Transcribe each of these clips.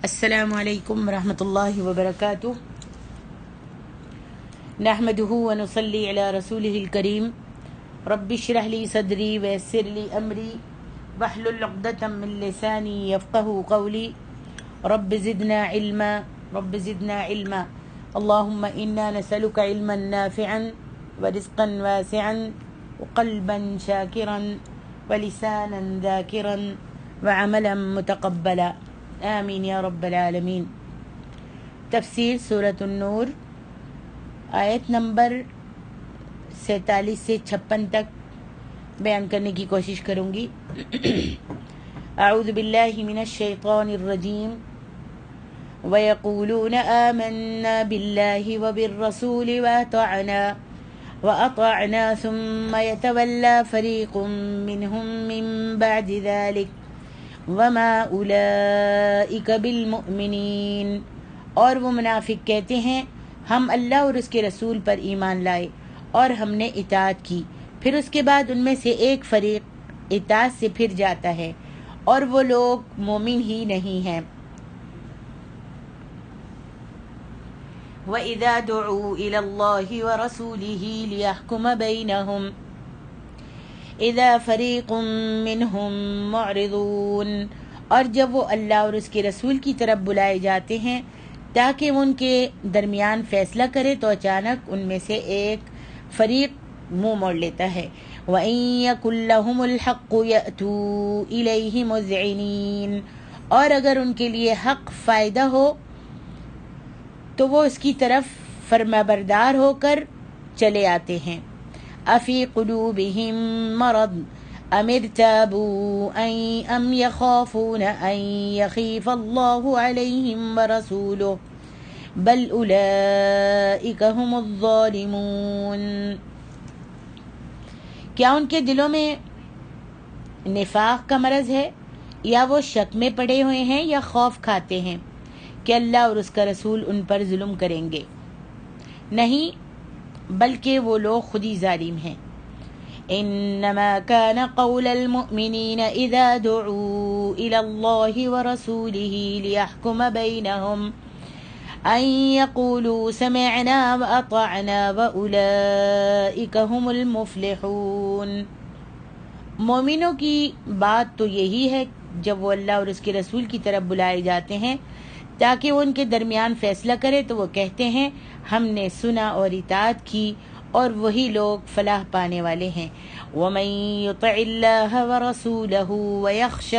السلام علیکم ورحمۃ اللہ وبرکاتہ نحمده ونصلی علی رسولہ الکریم رب اشرح لی صدری ویسر لی امری واحلل عقدۃ من لسانی یفقهوا قولی رب زدنا علما اللهم انا نسألك علما نافعا ورزقا واسعا وقلبا شاکرا ولسانا ذاکرا وعملا متقبلا آمین یا رب العالمین۔ تفسیر سورۃ النور آیت نمبر 47 سے 56 تک بیان کرنے کی کوشش کروں گی۔ اعوذ باللہ من الشیطان الرجیم وَيَقُولُونَ آمَنَّا بِاللَّهِ وَبِالرَّسُولِ وَأَطَعْنَا ثُمَّ يَتَوَلَّى فَرِيقٌ مِّنْهُم مِّن بَعْدِ ذَلِكَ وَمَا أُولَئِكَ بِالْمُؤْمِنِينَ۔ اور وہ منافق کہتے ہیں ہم اللہ اور اس کے رسول پر ایمان لائے اور ہم نے اطاعت کی، پھر اس کے بعد ان میں سے ایک فریق اطاعت سے پھر جاتا ہے اور وہ لوگ مومن ہی نہیں ہیں۔ وَإِذَا دُعُوا إِلَى اللَّهِ وَرَسُولِهِ لِيَحْكُمَ بَيْنَهُمْ اذا فریق منہم معرضون۔ اور جب وہ اللہ اور اس کے رسول کی طرف بلائے جاتے ہیں تاکہ وہ ان کے درمیان فیصلہ کرے تو اچانک ان میں سے ایک فریق منہ موڑ لیتا ہے۔ وَإِن يَكُن لَّهُمُ الْحَقُّ يَأْتُوا إِلَيْهِ مُذْعِنِينَ۔ اور اگر ان کے لیے حق فائدہ ہو تو وہ اس کی طرف فرمانبردار ہو کر چلے آتے ہیں۔ افی قلوبہم مرض ام ارتابوا ام یخافون ان یخیف اللہ علیہم ورسولہ بل اولئک ہم الظالمون۔ کیا ان کے دلوں میں نفاق کا مرض ہے یا وہ شک میں پڑے ہوئے ہیں یا خوف کھاتے ہیں کہ اللہ اور اس کا رسول ان پر ظلم کریں گے؟ نہیں، بلکہ وہ لوگ خود ہی ظالم ہیں۔ انما كان قول المؤمنین اذا دعوا الى اللہ ورسولہ لیحکم بینہم ان یقولوا سمعنا واطعنا واولئک هم المفلحون۔ مومنوں کی بات تو یہی ہے جب وہ اللہ اور اس کے رسول کی طرف بلائے جاتے ہیں تاکہ وہ ان کے درمیان فیصلہ کرے تو وہ کہتے ہیں ہم نے سنا اور اطاعت کی، اور وہی لوگ فلاح پانے والے ہیں۔ وَمَن يُطِعِ اللَّهَ وَرَسُولَهُ وَيَخْشَ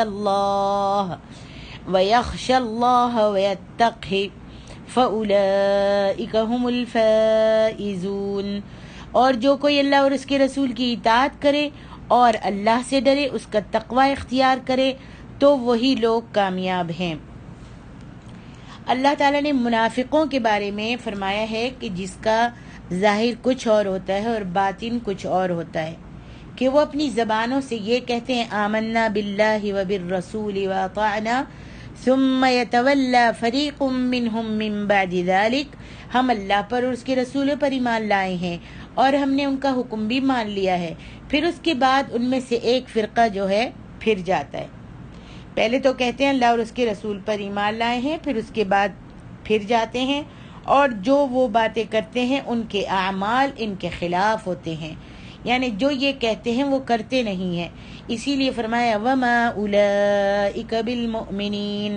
اللَّهَ وَيَتَّقْهِ فَأُولَئِكَ هُمُ الْفَائِزُونَ۔ اور جو کوئی اللہ اور اس کے رسول کی اطاعت کرے اور اللہ سے ڈرے، اس کا تقوی اختیار کرے تو وہی لوگ کامیاب ہیں۔ اللہ تعالیٰ نے منافقوں کے بارے میں فرمایا ہے کہ جس کا ظاہر کچھ اور ہوتا ہے اور باطن کچھ اور ہوتا ہے، کہ وہ اپنی زبانوں سے یہ کہتے ہیں آمنا باللہ وبالرسول واطعنا ثم يتولى فریق منہم من بعد ذلك، ہم اللہ پر اور اس کے رسول پر ایمان لائے ہیں اور ہم نے ان کا حکم بھی مان لیا ہے، پھر اس کے بعد ان میں سے ایک فرقہ جو ہے پھر جاتا ہے۔ پہلے تو کہتے ہیں اللہ اور اس کے رسول پر ایمان لائے ہیں، پھر اس کے بعد پھر جاتے ہیں، اور جو وہ باتیں کرتے ہیں ان کے اعمال ان کے خلاف ہوتے ہیں، یعنی جو یہ کہتے ہیں وہ کرتے نہیں ہیں۔ اسی لیے فرمایا وَمَا أُولَئِكَ بِالْمُؤْمِنِينَ،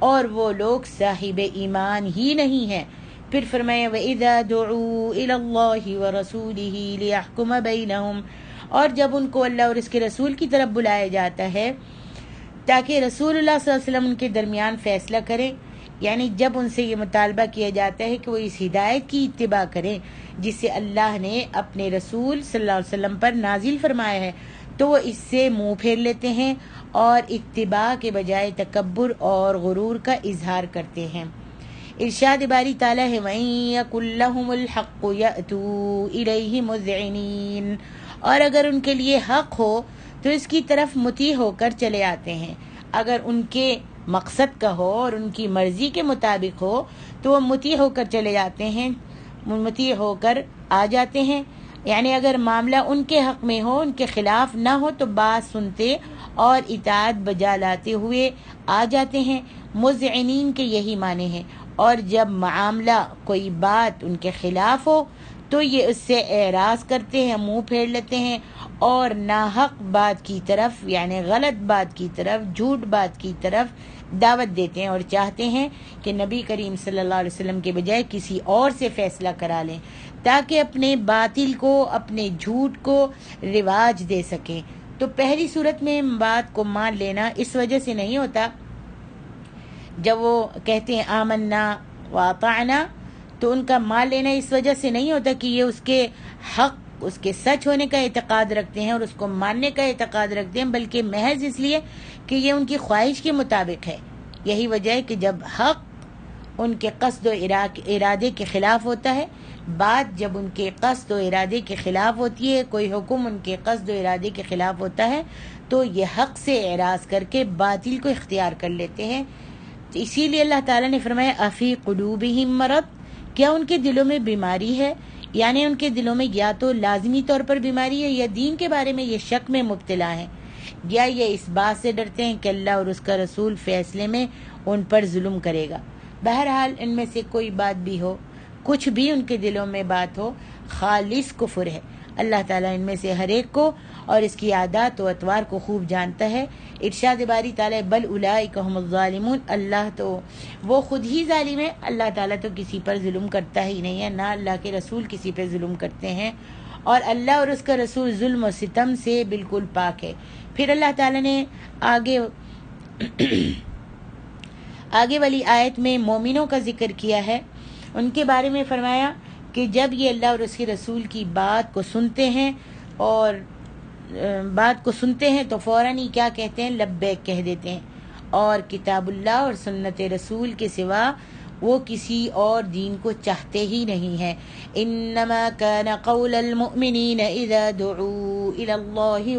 اور وہ لوگ صاحب ایمان ہی نہیں ہیں۔ پھر فرمایا وَإِذَا دُعُوا إِلَى اللَّهِ وَرَسُولِهِ لِيَحْكُمَ بَيْنَهُمْ، اور جب ان کو اللہ اور اس کے رسول کی طرف بلایا جاتا ہے تاکہ رسول اللہ صلی اللہ علیہ وسلم ان کے درمیان فیصلہ کریں، یعنی جب ان سے یہ مطالبہ کیا جاتا ہے کہ وہ اس ہدایت کی اتباع کریں جس سے اللہ نے اپنے رسول صلی اللہ علیہ وسلم پر نازل فرمایا ہے، تو وہ اس سے منہ پھیر لیتے ہیں اور اتباع کے بجائے تکبر اور غرور کا اظہار کرتے ہیں۔ ارشاد باری تعالیٰ ہے وَإِن يَكُن لَّهُمُ الْحَقُّ يَأْتُوا إِلَيْهِ مُذْعِنِينَ، اور اگر ان کے لیے حق ہو تو اس کی طرف مطیع ہو کر چلے آتے ہیں۔ اگر ان کے مقصد کا ہو اور ان کی مرضی کے مطابق ہو تو وہ مطیع ہو کر چلے جاتے ہیں، مطیع ہو کر آ جاتے ہیں، یعنی اگر معاملہ ان کے حق میں ہو، ان کے خلاف نہ ہو تو بات سنتے اور اطاعت بجا لاتے ہوئے آ جاتے ہیں۔ مذعنین کے یہی معنی ہیں، اور جب معاملہ کوئی بات ان کے خلاف ہو تو یہ اس سے اعراض کرتے ہیں، منہ پھیر لیتے ہیں، اور ناحق بات کی طرف یعنی غلط بات کی طرف، جھوٹ بات کی طرف دعوت دیتے ہیں، اور چاہتے ہیں کہ نبی کریم صلی اللہ علیہ وسلم کے بجائے کسی اور سے فیصلہ کرا لیں تاکہ اپنے باطل کو، اپنے جھوٹ کو رواج دے سکیں۔ تو پہلی صورت میں بات کو مان لینا اس وجہ سے نہیں ہوتا، جب وہ کہتے ہیں آمنا واطعنا تو ان کا مان لینا اس وجہ سے نہیں ہوتا کہ یہ اس کے حق، اس کے سچ ہونے کا اعتقاد رکھتے ہیں اور اس کو ماننے کا اعتقاد رکھتے ہیں، بلکہ محض اس لیے کہ یہ ان کی خواہش کے مطابق ہے۔ یہی وجہ ہے کہ جب حق ان کے قصد و ارادے کے خلاف ہوتا ہے، بات جب ان کے قصد و ارادے کے خلاف ہوتی ہے، کوئی حکم ان کے قصد و ارادے کے خلاف ہوتا ہے، تو یہ حق سے اعراض کر کے باطل کو اختیار کر لیتے ہیں۔ اسی لیے اللہ تعالیٰ نے فرمایا افی قلوبہم مرض، کیا ان کے دلوں میں بیماری ہے؟ یعنی ان کے دلوں میں یا تو لازمی طور پر بیماری ہے، یا دین کے بارے میں یہ شک میں مبتلا ہیں، یا یہ اس بات سے ڈرتے ہیں کہ اللہ اور اس کا رسول فیصلے میں ان پر ظلم کرے گا۔ بہرحال ان میں سے کوئی بات بھی ہو، کچھ بھی ان کے دلوں میں بات ہو، خالص کفر ہے۔ اللہ تعالیٰ ان میں سے ہر ایک کو اور اس کی عادات و اطوار کو خوب جانتا ہے۔ ارشاد باری تعالیٰ بل اولئک هم الظالمون، اللہ تو وہ خود ہی ظالم ہے، اللہ تعالیٰ تو کسی پر ظلم کرتا ہی نہیں ہے، نہ اللہ کے رسول کسی پہ ظلم کرتے ہیں، اور اللہ اور اس کا رسول ظلم و ستم سے بالکل پاک ہے۔ پھر اللہ تعالیٰ نے آگے والی آیت میں مومنوں کا ذکر کیا ہے، ان کے بارے میں فرمایا کہ جب یہ اللہ اور اس کے رسول کی بات کو سنتے ہیں تو فوراً ہی کیا کہتے ہیں؟ لبیک کہہ دیتے ہیں، اور کتاب اللہ اور سنت رسول کے سوا وہ کسی اور دین کو چاہتے ہی نہیں ہیں۔ انما كان قول المؤمنین اذا دعوا الى الله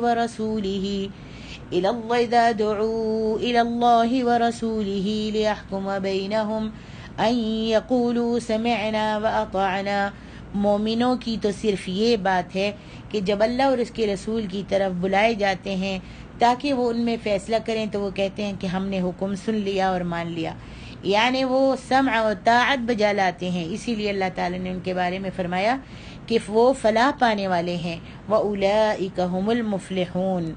ورسوله ليحكم بينهم ان يقولوا سمعنا واطعنا۔ مومنوں کی تو صرف یہ بات ہے کہ جب اللہ اور اس کے رسول کی طرف بلائے جاتے ہیں تاکہ وہ ان میں فیصلہ کریں تو وہ کہتے ہیں کہ ہم نے حکم سن لیا اور مان لیا، یعنی وہ سمع و طاعت بجا لاتے ہیں۔ اسی لیے اللہ تعالیٰ نے ان کے بارے میں فرمایا کہ وہ فلاح پانے والے ہیں، وَأُولَئِكَ هُمُ الْمُفْلِحُونَ۔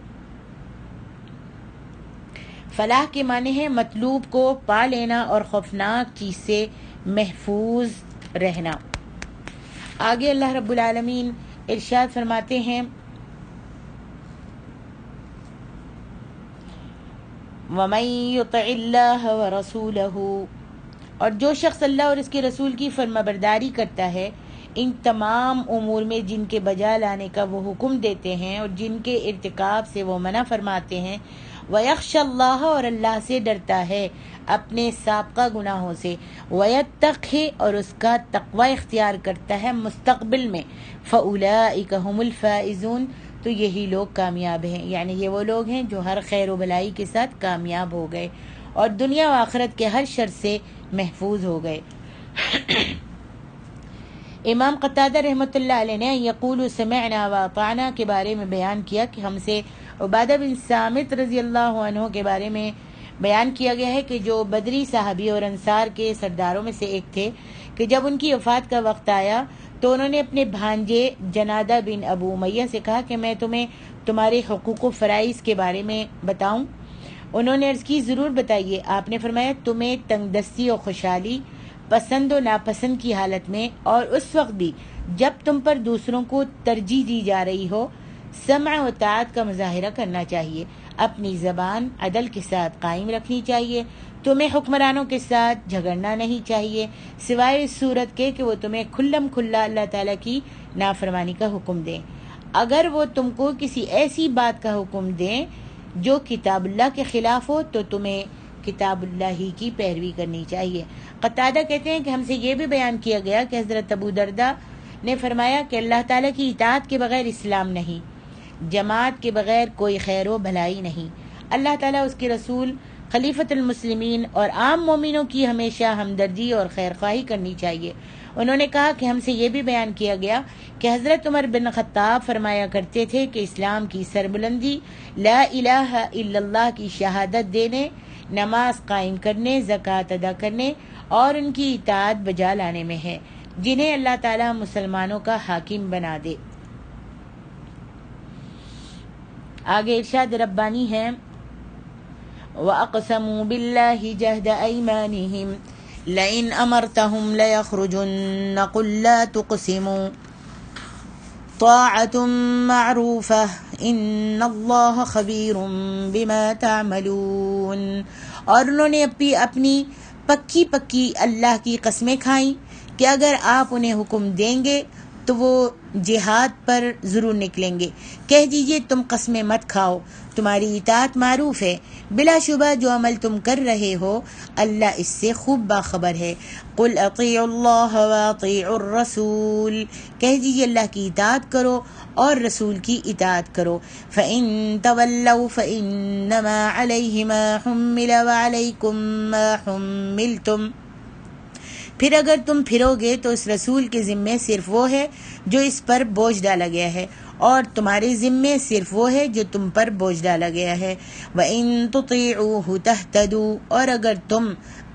فلاح کے معنی ہے مطلوب کو پا لینا اور خوفناک چیز سے محفوظ رہنا۔ آگے اللہ رب العالمین ارشاد فرماتے ہیں وَمَن يُطِعِ اللَّهَ وَرَسُولَهُ، اور جو شخص اللہ اور اس کے رسول کی فرمانبرداری کرتا ہے ان تمام امور میں جن کے بجا لانے کا وہ حکم دیتے ہیں اور جن کے ارتکاب سے وہ منع فرماتے ہیں، وَيَخْشَ اللَّهَ، اور اللہ سے ڈرتا ہے اپنے سابقہ گناہوں سے، وَيَتَّقْهِ، اور اس کا تقوی اختیار کرتا ہے مستقبل میں، فَأُولَئِكَ هُمُ الْفَائِزُونَ، تو یہی لوگ کامیاب ہیں، یعنی یہ وہ لوگ ہیں جو ہر خیر و بلائی کے ساتھ کامیاب ہو گئے اور دنیا و آخرت کے ہر شر سے محفوظ ہو گئے۔ امام قتادہ رحمۃ اللہ علیہ نے یقول سمعنا واطعنا کے بارے میں بیان کیا کہ ہم سے عبادہ بن صامت رضی اللہ عنہ کے بارے میں بیان کیا گیا ہے کہ جو بدری صحابی اور انصار کے سرداروں میں سے ایک تھے، کہ جب ان کی وفات کا وقت آیا تو انہوں نے اپنے بھانجے جنادہ بن ابو امیہ سے کہا کہ میں تمہیں تمہارے حقوق و فرائض کے بارے میں بتاؤں۔ انہوں نے عرض کی ضرور بتائیے۔ آپ نے فرمایا تمہیں تنگ دستی و خوشحالی، پسند و ناپسند کی حالت میں اور اس وقت بھی جب تم پر دوسروں کو ترجیح دی جا رہی ہو سمع و طاعت کا مظاہرہ کرنا چاہیے، اپنی زبان عدل کے ساتھ قائم رکھنی چاہیے، تمہیں حکمرانوں کے ساتھ جھگڑنا نہیں چاہیے سوائے اس صورت کے کہ وہ تمہیں کھلم کھلا اللہ تعالیٰ کی نافرمانی کا حکم دیں۔ اگر وہ تم کو کسی ایسی بات کا حکم دیں جو کتاب اللہ کے خلاف ہو تو تمہیں کتاب اللہ ہی کی پیروی کرنی چاہیے۔ قتادہ کہتے ہیں کہ ہم سے یہ بھی بیان کیا گیا کہ حضرت ابو درداء نے فرمایا کہ اللہ تعالیٰ کی اطاعت کے بغیر اسلام نہیں، جماعت کے بغیر کوئی خیر و بھلائی نہیں۔ اللہ تعالیٰ، اس کے رسول، خلیفۃ المسلمین اور عام مومنوں کی ہمیشہ ہمدردی اور خیر خواہی کرنی چاہیے۔ انہوں نے کہا کہ ہم سے یہ بھی بیان کیا گیا کہ حضرت عمر بن خطاب فرمایا کرتے تھے کہ اسلام کی سربلندی لا الہ الا اللہ کی شہادت دینے نماز قائم کرنے، زکوٰۃ ادا کرنے اور ان کی اطاعت بجا لانے میں ہے، جنہیں اللہ تعالیٰ مسلمانوں کا حاکم بنا دے۔ آگے ارشاد ربانی ہے وَأَقْسَمُوا بِاللَّهِ جَهْدَ أَيْمَانِهِمْ لَئِنْ أَمَرْتَهُمْ لَيَخْرُجُنَّ قُلْ لَا تُقْسِمُوا طَاعَةٌ مَّعْرُوفَةٌ إِنَّ اللَّهَ خَبِيرٌ بِمَا تَعْمَلُونَ۔ اور انہوں نے اپنی پکی اللہ کی قسمیں کھائیں کہ اگر آپ انہیں حکم دیں گے تو وہ جہاد پر ضرور نکلیں گے۔ کہہ دیجئے تم قسمیں مت کھاؤ، تمہاری اطاعت معروف ہے، بلا شبہ جو عمل تم کر رہے ہو اللہ اس سے خوب باخبر ہے۔ قل اطیعوا اللہ واطیعوا الرسول، کہہ دیجئے اللہ کی اطاعت کرو اور رسول کی اطاعت کرو۔ فَإِن تَوَلَّوْا فَإِنَّمَا عَلَيْهِ مَا حُمِّلَ وَعَلَيْكُمْ مَا حُمِّلْتُمْ، پھر اگر تم پھرو گے تو اس رسول کے ذمے صرف وہ ہے جو اس پر بوجھ ڈالا گیا ہے، اور تمہارے ذمے صرف وہ ہے جو تم پر بوجھ ڈالا گیا ہے۔ وَإِن تُطِيعُوهُ تَهْتَدُوا، اور اگر تم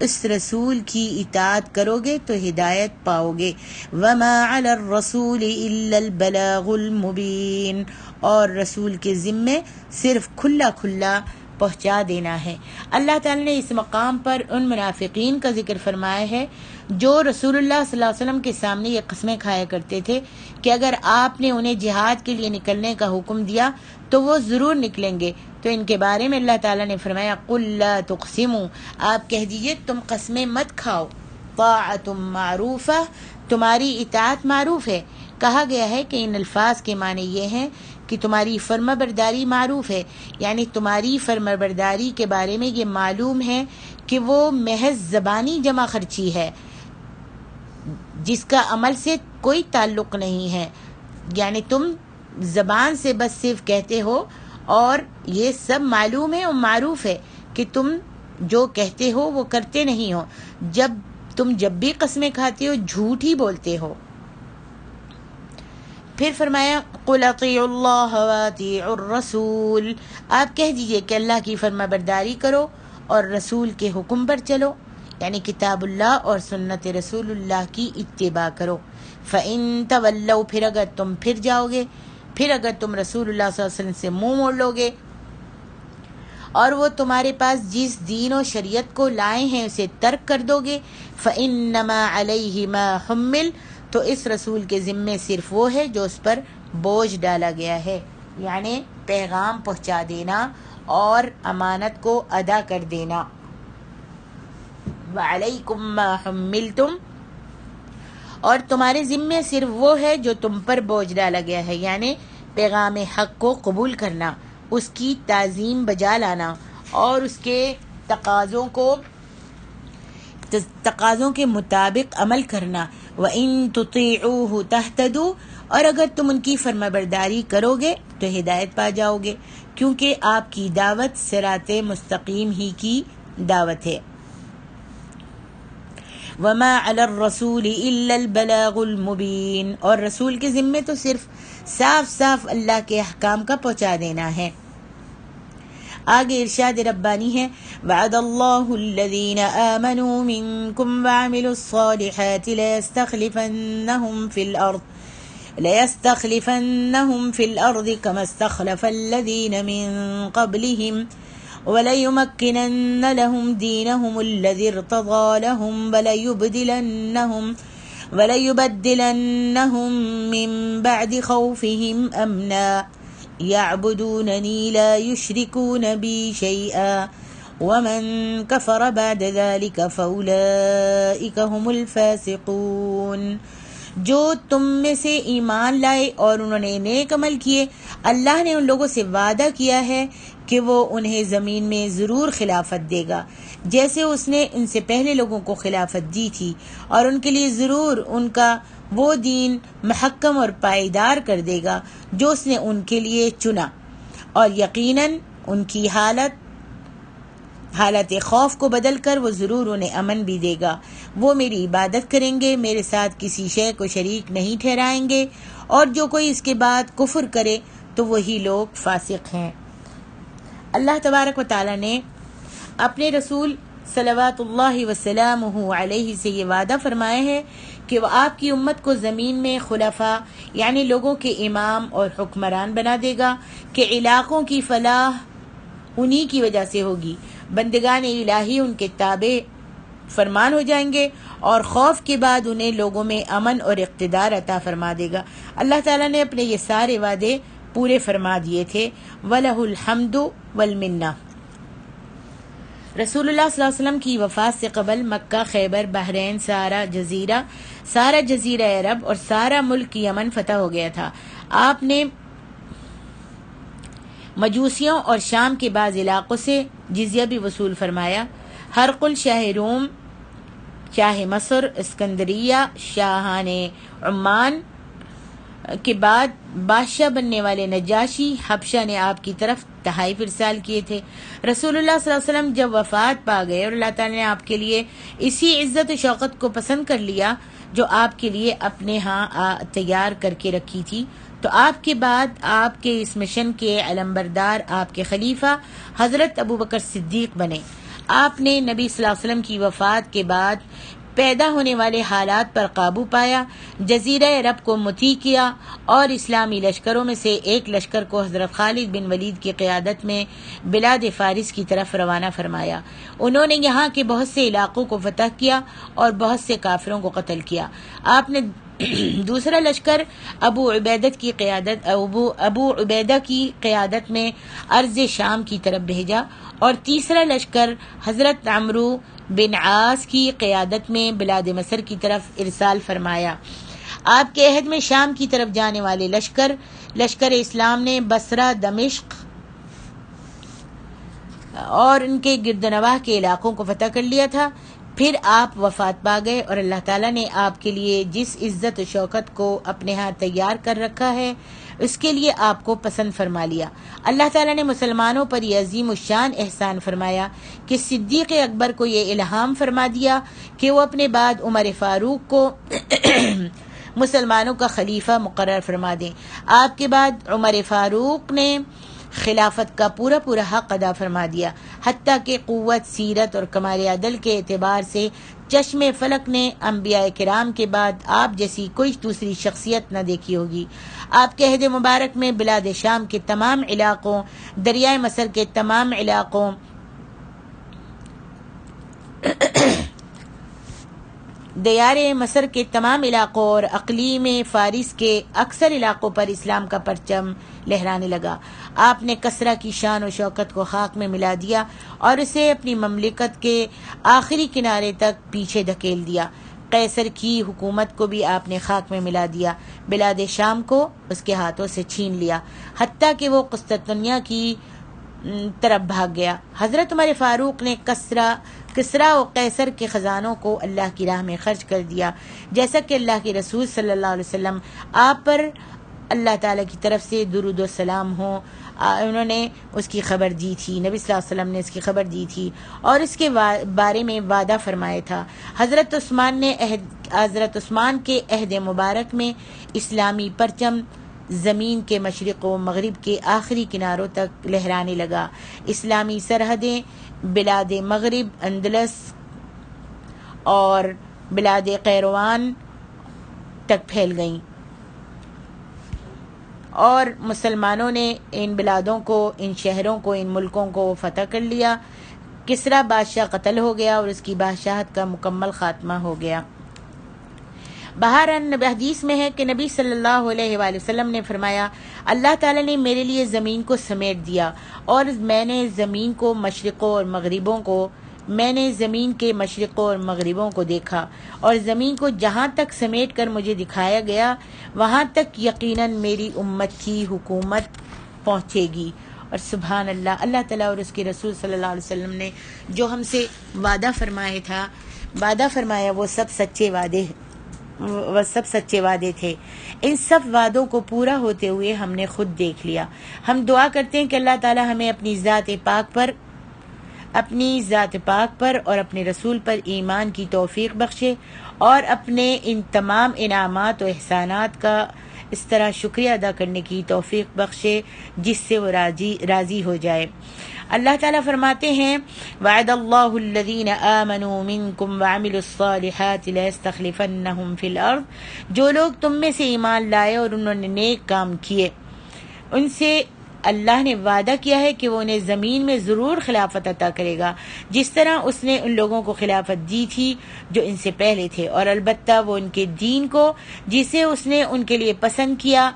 اس رسول کی اطاعت کرو گے تو ہدایت پاؤ گے۔ وَمَا عَلَى الرَّسُولِ إِلَّا الْبَلَاغُ الْمُبِينُ، اور رسول کے ذمے صرف کھلا پہنچا دینا ہے۔ اللہ تعالیٰ نے اس مقام پر ان منافقین کا ذکر فرمایا ہے جو رسول اللہ صلی اللہ علیہ وسلم کے سامنے یہ قسمیں کھایا کرتے تھے کہ اگر آپ نے انہیں جہاد کے لیے نکلنے کا حکم دیا تو وہ ضرور نکلیں گے۔ تو ان کے بارے میں اللہ تعالیٰ نے فرمایا قُل لَا تُقْسِمُوا، آپ کہہ دیجئے تم قسمیں مت کھاؤ، طَاعَةٌ مَّعْرُوفَةٌ، تمہاری اطاعت معروف ہے۔ کہا گیا ہے کہ ان الفاظ کے معنی یہ ہیں کہ تمہاری فرما برداری معروف ہے، یعنی تمہاری فرما برداری کے بارے میں یہ معلوم ہے کہ وہ محض زبانی جمع خرچی ہے جس کا عمل سے کوئی تعلق نہیں ہے، یعنی تم زبان سے بس صرف کہتے ہو، اور یہ سب معلوم ہے اور معروف ہے کہ تم جو کہتے ہو وہ کرتے نہیں ہو، جب بھی قسمیں کھاتے ہو جھوٹ ہی بولتے ہو۔ پھر فرمایا قُلْ اطیعوا اللہ واطیعوا الرسول، آپ کہہ دیجئے کہ اللہ کی فرما برداری کرو اور رسول کے حکم پر چلو، یعنی کتاب اللہ اور سنت رسول اللہ کی اتباع کرو۔ فَإِن تَوَلَّوْا، پھر اگر تم پھر جاؤ گے، پھر اگر تم رسول اللہ صلی اللہ علیہ وسلم سے منہ موڑ لو گے اور وہ تمہارے پاس جس دین و شریعت کو لائے ہیں اسے ترک کر دو گے، فَإِنَّمَا عَلَيْهِ مَا حُمِّلَ، تو اس رسول کے ذمے صرف وہ ہے جو اس پر بوجھ ڈالا گیا ہے، یعنی پیغام پہنچا دینا اور امانت کو ادا کر دینا۔ وَعَلَيْكُمْ مَا حُمِّلْتُمْ، اور تمہارے ذمے صرف وہ ہے جو تم پر بوجھ ڈالا گیا ہے، یعنی پیغام حق کو قبول کرنا، اس کی تعظیم بجا لانا اور اس کے تقاضوں کے مطابق عمل کرنا۔ وَإِن تُطِيعُوهُ تَهْتَدُوا، اور اگر تم ان کی فرما برداری کرو گے تو ہدایت پا جاؤ گے، کیونکہ آپ کی دعوت صراط مستقیم ہی کی دعوت ہے۔ وَمَا عَلَى الرَّسُولِ إِلَّا الْبَلَاغُ الْمُبِينُ، اور رسول کے ذمے تو صرف صاف اللہ کے احکام کا پہنچا دینا ہے۔ آگے ارشاد ربانی ہے وعد اللہ الذین آمنوا منکم وعملوا الصالحات ليستخلفنهم في الأرض كما استخلف الذين من قبلهم وليمكنن لهم دينهم الذي ارتضى لهم وليبدلنهم من بعد خوفهم أمنا يعبدونني لا يشركون بي شيئا ومن كفر بعد ذلك فأولئك هم الفاسقون۔ جو تم میں سے ایمان لائے اور انہوں نے نیک عمل کیے، اللہ نے ان لوگوں سے وعدہ کیا ہے کہ وہ انہیں زمین میں ضرور خلافت دے گا، جیسے اس نے ان سے پہلے لوگوں کو خلافت دی تھی، اور ان کے لیے ضرور ان کا وہ دین محکم اور پائیدار کر دے گا جو اس نے ان کے لیے چنا، اور یقیناً ان کی حالت خوف کو بدل کر وہ ضرور انہیں امن بھی دے گا۔ وہ میری عبادت کریں گے، میرے ساتھ کسی شے کو شریک نہیں ٹھہرائیں گے، اور جو کوئی اس کے بعد کفر کرے تو وہی لوگ فاسق ہیں۔ اللہ تبارک و تعالیٰ نے اپنے رسول صلوات اللہ وسلامہ علیہ سے یہ وعدہ فرمایا ہے کہ وہ آپ کی امت کو زمین میں خلفاء یعنی لوگوں کے امام اور حکمران بنا دے گا کہ علاقوں کی فلاح انہی کی وجہ سے ہوگی، بندگان الہی ان کے تابع فرمان ہو جائیں گے اور خوف کے بعد انہیں لوگوں میں امن اور اقتدار عطا فرما دے گا۔ اللہ تعالیٰ نے اپنے یہ سارے وعدے پورے فرما دیے تھے۔ وَلَهُ الْحَمْدُ وَالْمِنَّةُ۔ رسول اللہ صلی اللہ علیہ وسلم کی وفات سے قبل مکہ، خیبر، بحرین، سارا جزیرہ عرب اور سارا ملک یمن فتح ہو گیا تھا۔ آپ نے مجوسیوں اور شام کے بعض علاقوں سے جزیہ بھی وصول فرمایا۔ ہرقل شاہ روم، شاہ مصر، اسکندریہ، شاہان عمان کے بعد بادشاہ بننے والے نجاشی حبشہ نے آپ کی طرف تحائف ارسال کیے تھے۔ رسول اللہ صلی اللہ علیہ وسلم جب وفات پا گئے اور اللہ تعالیٰ نے آپ کے لیے اسی عزت و شوقت کو پسند کر لیا جو آپ کے لیے اپنے ہاں تیار کر کے رکھی تھی، تو آپ کے بعد آپ کے اس مشن کے علمبردار آپ کے خلیفہ حضرت ابوبکر صدیق بنے۔ آپ نے نبی صلی اللہ علیہ وسلم کی وفات کے بعد پیدا ہونے والے حالات پر قابو پایا، جزیرہ عرب کو مطیع کیا اور اسلامی لشکروں میں سے ایک لشکر کو حضرت خالد بن ولید کی قیادت میں بلاد فارس کی طرف روانہ فرمایا۔ انہوں نے یہاں کے بہت سے علاقوں کو فتح کیا اور بہت سے کافروں کو قتل کیا۔ آپ نے دوسرا لشکر ابو عبیدہ کی قیادت میں ارض شام کی طرف بھیجا اور تیسرا لشکر حضرت عمرو بن عاص کی قیادت میں بلاد مصر کی طرف ارسال فرمایا۔ آپ کے عہد میں شام کی طرف جانے والے لشکر اسلام نے بصرہ، دمشق اور ان کے گرد و نواح کے علاقوں کو فتح کر لیا تھا۔ پھر آپ وفات پا گئے اور اللہ تعالیٰ نے آپ کے لیے جس عزت و شوکت کو اپنے ہاں تیار کر رکھا ہے اس کے لیے آپ کو پسند فرما لیا۔ اللہ تعالیٰ نے مسلمانوں پر یہ عظیم الشان احسان فرمایا کہ صدیق اکبر کو یہ الہام فرما دیا کہ وہ اپنے بعد عمر فاروق کو مسلمانوں کا خلیفہ مقرر فرما دیں۔ آپ کے بعد عمر فاروق نے خلافت کا پورا حق ادا فرما دیا، حتیٰ کہ قوت، سیرت اور کمال عدل کے اعتبار سے چشم فلک نے انبیاء کرام کے بعد آپ جیسی کوئی دوسری شخصیت نہ دیکھی ہوگی۔ آپ کے عہد مبارک میں بلاد شام کے تمام علاقوں، دریائے مصر کے تمام علاقوں، اور اقلیم فارس کے اکثر علاقوں پر اسلام کا پرچم لہرانے لگا۔ آپ نے کسرا کی شان و شوکت کو خاک میں ملا دیا اور اسے اپنی مملکت کے آخری کنارے تک پیچھے دھکیل دیا۔ قیصر کی حکومت کو بھی آپ نے خاک میں ملا دیا، بلاد شام کو اس کے ہاتھوں سے چھین لیا، حتیٰ کہ وہ قسطنطنیہ کی طرف بھاگ گیا۔ حضرت عمر فاروق نے کسرا و قیصر کے خزانوں کو اللہ کی راہ میں خرچ کر دیا، جیسا کہ اللہ کے رسول صلی اللہ علیہ وسلم آپ پر اللہ تعالیٰ کی طرف سے درود و سلام ہو، انہوں نے اس کی خبر دی تھی، نبی صلی اللہ علیہ وسلم نے اس کی خبر دی تھی اور اس کے بارے میں وعدہ فرمایا تھا۔ حضرت عثمان کے عہد مبارک میں اسلامی پرچم زمین کے مشرق و مغرب کے آخری کناروں تک لہرانے لگا۔ اسلامی سرحدیں بلاد مغرب، اندلس اور بلاد قیروان تک پھیل گئیں اور مسلمانوں نے ان بلادوں کو، ان شہروں کو، ان ملکوں کو فتح کر لیا۔ کسرا بادشاہ قتل ہو گیا اور اس کی بادشاہت کا مکمل خاتمہ ہو گیا۔ بہرحال حدیث میں ہے کہ نبی صلی اللہ علیہ وآلہ وسلم نے فرمایا، اللہ تعالیٰ نے میرے لیے زمین کو سمیٹ دیا اور میں نے زمین کے مشرقوں اور مغربوں کو دیکھا اور زمین کو جہاں تک سمیٹ کر مجھے دکھایا گیا وہاں تک یقیناً میری امت کی حکومت پہنچے گی۔ اور سبحان اللہ، اللہ تعالیٰ اور اس کے رسول صلی اللہ علیہ وسلم نے جو ہم سے وعدہ فرمایا وہ سب سچے وعدے تھے۔ ان سب وعدوں کو پورا ہوتے ہوئے ہم نے خود دیکھ لیا۔ ہم دعا کرتے ہیں کہ اللہ تعالیٰ ہمیں اپنی ذات پاک پر اور اپنے رسول پر ایمان کی توفیق بخشے اور اپنے ان تمام انعامات و اس طرح شکریہ ادا کرنے کی توفیق بخشے جس سے وہ راضی ہو جائے۔ اللہ تعالیٰ فرماتے ہیں وعد اللہ الذین آمنوا منکم وعملوا الصالحات لیستخلفنہم فی الارض، جو لوگ تم میں سے ایمان لائے اور انہوں نے نیک کام کیے، ان سے اللہ نے وعدہ کیا ہے کہ وہ انہیں زمین میں ضرور خلافت عطا کرے گا، جس طرح اس نے ان لوگوں کو خلافت دی تھی جو ان سے پہلے تھے، اور البتہ وہ ان کے دین کو جسے اس نے ان کے لیے پسند کیا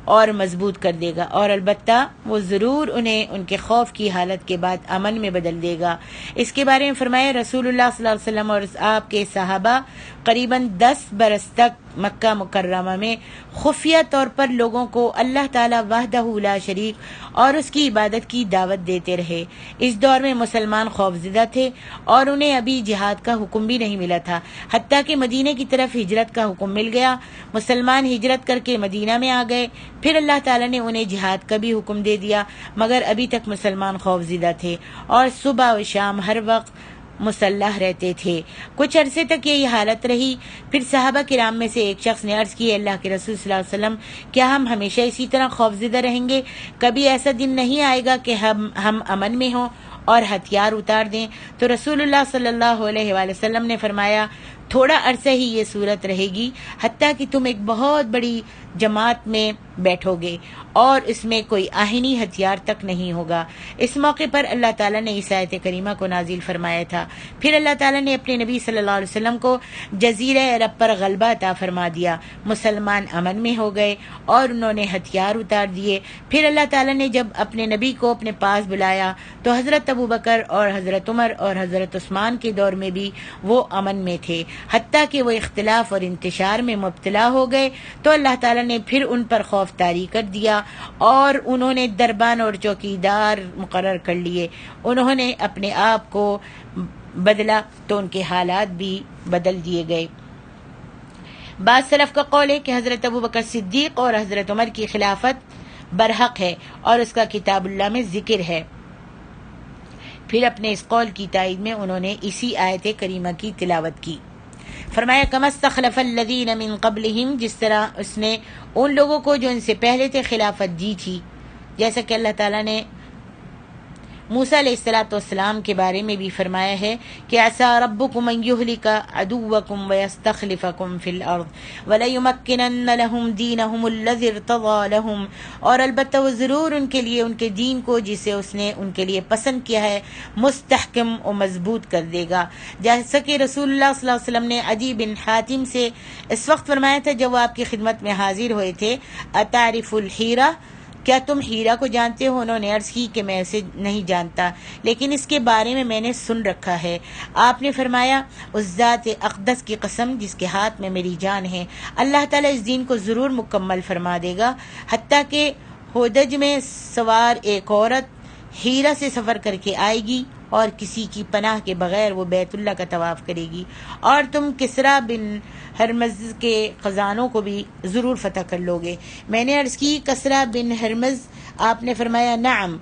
اور مضبوط کر دے گا، اور البتہ وہ ضرور انہیں ان کے خوف کی حالت کے بعد امن میں بدل دے گا۔ اس کے بارے میں فرمایا رسول اللہ صلی اللہ علیہ وسلم اور آپ کے صحابہ قریباً 10 برس تک مکہ مکرمہ میں خفیہ طور پر لوگوں کو اللہ تعالیٰ وحدہ لا شریک اور اس کی عبادت کی دعوت دیتے رہے۔ اس دور میں مسلمان خوفزدہ تھے اور انہیں ابھی جہاد کا حکم بھی نہیں ملا تھا، حتیٰ کہ مدینہ کی طرف ہجرت کا حکم مل گیا۔ مسلمان ہجرت کر کے مدینہ میں آ گئے، پھر اللہ تعالیٰ نے انہیں جہاد کا بھی حکم دے دیا، مگر ابھی تک مسلمان خوفزدہ تھے اور صبح و شام ہر وقت مسلح رہتے تھے۔ کچھ عرصے تک یہی حالت رہی، پھر صحابہ کرام میں سے ایک شخص نے عرض کی اللہ کے رسول صلی اللہ علیہ وسلم، کیا ہم ہمیشہ اسی طرح خوفزدہ رہیں گے؟ کبھی ایسا دن نہیں آئے گا کہ ہم امن میں ہوں اور ہتھیار اتار دیں؟ تو رسول اللہ صلی اللہ علیہ وآلہ وسلم نے فرمایا تھوڑا عرصہ ہی یہ صورت رہے گی، حتیٰ کہ تم ایک بہت بڑی جماعت میں بیٹھو گے اور اس میں کوئی آہنی ہتھیار تک نہیں ہوگا۔ اس موقع پر اللہ تعالیٰ نے اس آیت کریمہ کو نازل فرمایا تھا۔ پھر اللہ تعالیٰ نے اپنے نبی صلی اللہ علیہ وسلم کو جزیرہ عرب پر غلبہ عطا فرما دیا، مسلمان امن میں ہو گئے اور انہوں نے ہتھیار اتار دیے۔ پھر اللہ تعالیٰ نے جب اپنے نبی کو اپنے پاس بلایا تو حضرت ابوبکر اور حضرت عمر اور حضرت عثمان کے دور میں بھی وہ امن میں تھے، حتیٰ کہ وہ اختلاف اور انتشار میں مبتلا ہو گئے تو اللہ تعالیٰ نے پھر ان پر خوف طاری کر دیا اور انہوں نے دربان اور چوکیدار مقرر کر لیے۔ انہوں نے اپنے آپ کو بدلا تو ان کے حالات بھی بدل دیے گئے۔ بعض سلف کا قول ہے کہ حضرت ابوبکر صدیق اور حضرت عمر کی خلافت برحق ہے اور اس کا کتاب اللہ میں ذکر ہے۔ پھر اپنے اس قول کی تائید میں انہوں نے اسی آیت کریمہ کی تلاوت کی۔ فرمایا کما استخلف الذین من قبلہم، جس طرح اس نے ان لوگوں کو جو ان سے پہلے تھے خلافت دی تھی، جیسا کہ اللہ تعالیٰ نے موسیٰ علیہ السلام کے بارے میں بھی فرمایا ہے کہ عسیٰ ربکم ان یہلک عدوکم ویستخلفکم فی الارض ولیمکنن لہم دینہم الذی ارتضی لہم، اور البتہ وہ ضرور ان کے لیے ان کے دین کو جسے اس نے ان کے لیے پسند کیا ہے مستحکم و مضبوط کر دے گا۔ جیسا کہ رسول اللہ صلی اللہ علیہ وسلم نے عدی بن حاتم سے اس وقت فرمایا تھا جب وہ آپ کی خدمت میں حاضر ہوئے تھے، اتعرف الحیرہ، کیا تم ہیرا کو جانتے ہو؟ انہوں نے عرض کی کہ میں اسے نہیں جانتا، لیکن اس کے بارے میں میں نے سن رکھا ہے۔ آپ نے فرمایا اس ذات اقدس کی قسم جس کے ہاتھ میں میری جان ہے، اللہ تعالیٰ اس دین کو ضرور مکمل فرما دے گا، حتیٰ کہ ہودج میں سوار ایک عورت ہیرا سے سفر کر کے آئے گی اور کسی کی پناہ کے بغیر وہ بیت اللہ کا طواف کرے گی، اور تم کسریٰ بن ہرمز کے خزانوں کو بھی ضرور فتح کر لو گے۔ میں نے عرض کی کسریٰ بن ہرمز؟ آپ نے فرمایا نعم،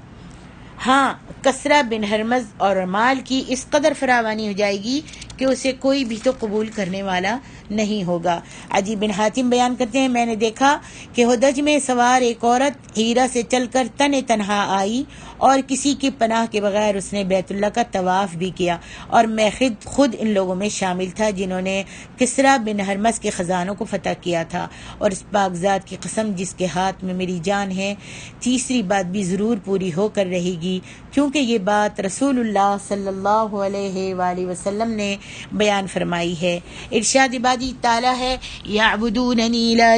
ہاں، کسریٰ بن ہرمز اور مال کی اس قدر فراوانی ہو جائے گی کہ اسے کوئی بھی تو قبول کرنے والا نہیں ہوگا۔ عدی بن حاتم بیان کرتے ہیں میں نے دیکھا کہ ہودج میں سوار ایک عورت ہیرا سے چل کر تنہا آئی اور کسی کی پناہ کے بغیر اس نے بیت اللہ کا طواف بھی کیا، اور میں خود ان لوگوں میں شامل تھا جنہوں نے کسریٰ بن ہرمز کے خزانوں کو فتح کیا تھا، اور اس پاک ذات کی قسم جس کے ہاتھ میں میری جان ہے، تیسری بات بھی ضرور پوری ہو کر رہے گی، کیونکہ یہ بات رسول اللہ صلی اللہ علیہ وآلہ وسلم نے بیان فرمائی ہے۔ ارشاد باری تعالیٰ ہے یعبدوننی لا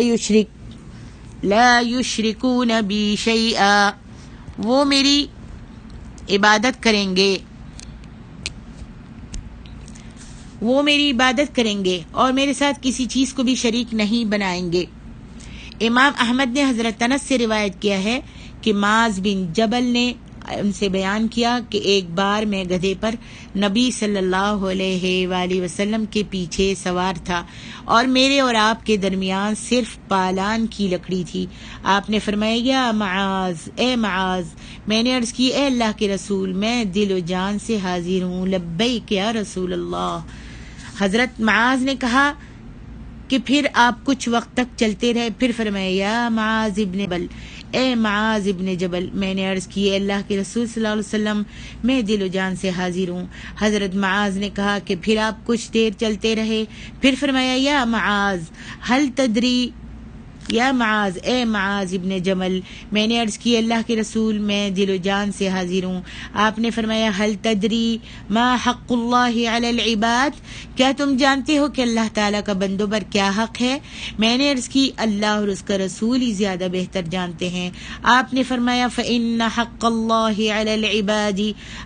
یشرکون بی شیئا، وہ میری عبادت کریں گے، وہ میری عبادت کریں گے اور میرے ساتھ کسی چیز کو بھی شریک نہیں بنائیں گے۔ امام احمد نے حضرت انس سے روایت کیا ہے کہ معاذ بن جبل نے ان سے بیان کیا کہ ایک بار میں گدھے پر نبی صلی اللہ علیہ وآلہ وسلم کے پیچھے سوار تھا اور میرے اور آپ کے درمیان صرف پالان کی لکڑی تھی۔ آپ نے فرمایا یا معاذ، اے معاذ۔ میں نے عرض کی اے اللہ کے رسول، میں دل و جان سے حاضر ہوں، لبیک یا رسول اللہ۔ حضرت معاذ نے کہا کہ پھر آپ کچھ وقت تک چلتے رہے. پھر فرمایا یا معاذ ابن جبل، اے معاذ ابن جبل. میں نے عرض کی اللہ کے رسول صلی اللہ علیہ وسلم میں دل و جان سے حاضر ہوں. حضرت معاذ نے کہا کہ پھر آپ کچھ دیر چلتے رہے. پھر فرمایا یا معاذ هل تدری، یا معاذ، اے معاذ ابن جمل. میں نے عرض کی اللہ کے رسول میں دل و جان سے حاضر ہوں. آپ نے فرمایا هل تدری ما حق اللہ علی العباد، کیا تم جانتے ہو کہ اللہ تعالیٰ کا بندوں پر کیا حق ہے؟ میں نے عرض کی اللہ اور اس کا رسول ہی زیادہ بہتر جانتے ہیں. آپ نے فرمایا فإن حق اللہ علی العباد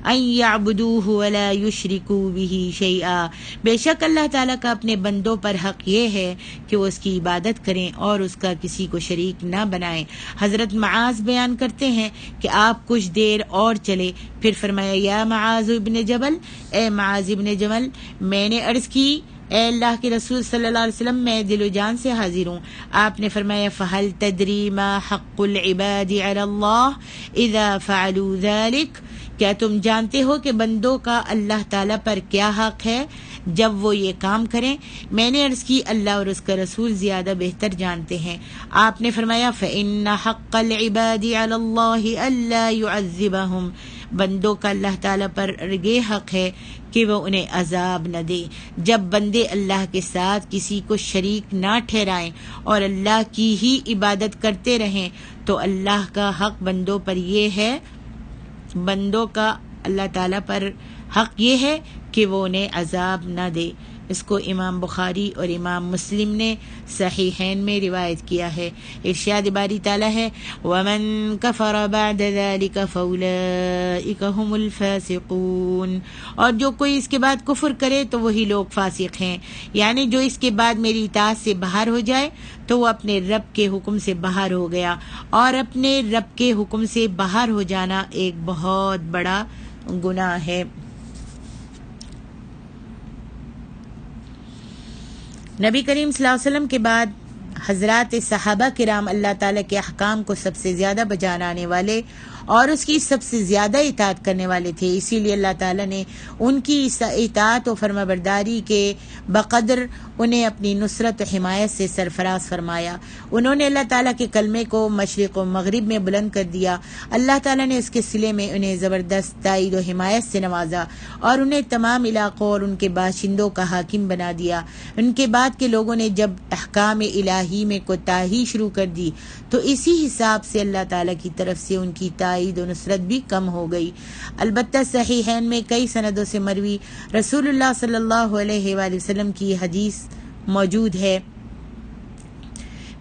ان یعبدوہ ولا یشرکوا بہ شیئا، بے شک اللہ تعالیٰ کا اپنے بندوں پر حق یہ ہے کہ وہ اس کی عبادت کریں اور اس کا کسی کو شریک نہ بنائیں. حضرت معاذ بیان کرتے ہیں کہ آپ کچھ دیر اور چلے. پھر فرمایا یا معاذ ابن جبل، اے معاذ ابن جبل. میں نے عرض کی اے اللہ کے رسول صلی اللہ علیہ وسلم میں دل و جان سے حاضر ہوں. آپ نے فرمایا فہل تدری ما حق العباد علی اللہ اذا فعلوا ذلک، کیا تم جانتے ہو کہ بندوں کا اللہ تعالیٰ پر کیا حق ہے جب وہ یہ کام کریں؟ میں نے عرض کی اللہ اور اس کا رسول زیادہ بہتر جانتے ہیں. آپ نے فرمایا فإن حق العباد علی اللہ الا يعذبهم، بندوں کا اللہ تعالیٰ پر یہ حق ہے کہ وہ انہیں عذاب نہ دے. جب بندے اللہ کے ساتھ کسی کو شریک نہ ٹھہرائیں اور اللہ کی ہی عبادت کرتے رہیں تو اللہ کا حق بندوں پر یہ ہے، بندوں کا اللہ تعالیٰ پر حق یہ ہے کہ وہ انہیں عذاب نہ دے. اس کو امام بخاری اور امام مسلم نے صحیحین میں روایت کیا ہے. ارشاد باری تعالیٰ ہے وَمَن كَفَرَ بَعْدَ ذَلِكَ فَأُولَئِكَ هُمُ الْفَاسِقُونَ، اور جو کوئی اس کے بعد کفر کرے تو وہی لوگ فاسق ہیں. یعنی جو اس کے بعد میری اطاعت سے باہر ہو جائے تو وہ اپنے رب کے حکم سے باہر ہو گیا، اور اپنے رب کے حکم سے باہر ہو جانا ایک بہت بڑا گناہ ہے. نبی کریم صلی اللہ علیہ وسلم کے بعد حضرات صحابہ کرام اللہ تعالیٰ کے احکام کو سب سے زیادہ بجانے والے اور اس کی سب سے زیادہ اطاعت کرنے والے تھے. اسی لیے اللہ تعالیٰ نے ان کی اطاعت و فرما برداری کے بقدر انہیں اپنی نصرت و حمایت سے سرفراز فرمایا. انہوں نے اللہ تعالیٰ کے کلمے کو مشرق و مغرب میں بلند کر دیا. اللہ تعالیٰ نے اس کے صلے میں انہیں زبردست تائید و حمایت سے نوازا اور انہیں تمام علاقوں اور ان کے باشندوں کا حاکم بنا دیا. ان کے بعد کے لوگوں نے جب احکام الہی میں کوتاہی شروع کر دی تو اسی حساب سے اللہ تعالیٰ کی طرف سے ان کی تائید و نصرت بھی کم ہو گئی. البتہ صحیحین میں کئی سندوں سے مروی رسول اللہ صلی اللہ علیہ وآلہ وسلم کی حدیث موجود ہے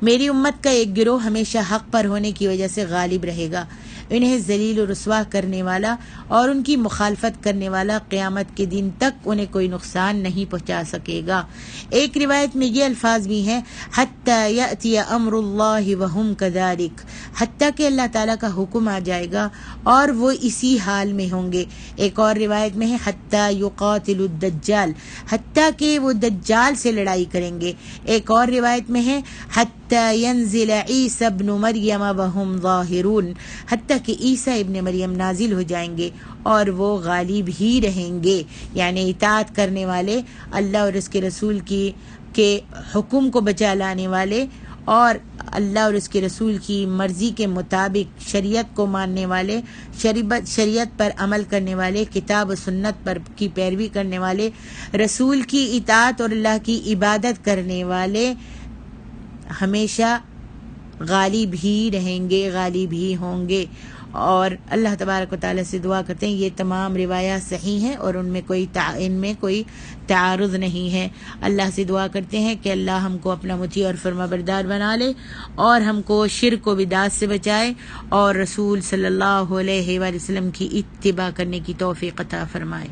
میری امت کا ایک گروہ ہمیشہ حق پر ہونے کی وجہ سے غالب رہے گا. انہیں ذلیل و رسوا کرنے والا اور ان کی مخالفت کرنے والا قیامت کے دن تک انہیں کوئی نقصان نہیں پہنچا سکے گا. ایک روایت میں یہ الفاظ بھی ہیں حتی یأتی امر اللہ وہم کذالک، حتیٰ کہ اللہ تعالیٰ کا حکم آ جائے گا اور وہ اسی حال میں ہوں گے. ایک اور روایت میں ہے حتی یقاتل الدجال، حتیٰ کہ وہ دجال سے لڑائی کریں گے. ایک اور روایت میں ہے حتی ینزل عیسی ابن مریم وہم ظاہرون، حتیٰ کہ عیسیٰ ابن مریم نازل ہو جائیں گے اور وہ غالب ہی رہیں گے. یعنی اطاعت کرنے والے، اللہ اور اس کے رسول کے حکم کو بچا لانے والے اور اللہ اور اس کے رسول کی مرضی کے مطابق شریعت کو ماننے والے، شریعت پر عمل کرنے والے، کتاب و سنت پر کی پیروی کرنے والے، رسول کی اطاعت اور اللہ کی عبادت کرنے والے ہمیشہ غالب ہی رہیں گے، غالب ہی ہوں گے. اور اللہ تبارک و تعالیٰ سے دعا کرتے ہیں یہ تمام روایات صحیح ہیں اور ان میں کوئی تعارض نہیں ہے. اللہ سے دعا کرتے ہیں کہ اللہ ہم کو اپنا مطیع اور فرما بردار بنا لے اور ہم کو شرک و بدعت سے بچائے اور رسول صلی اللہ علیہ وآلہ وسلم کی اتباع کرنے کی توفیق عطا فرمائے.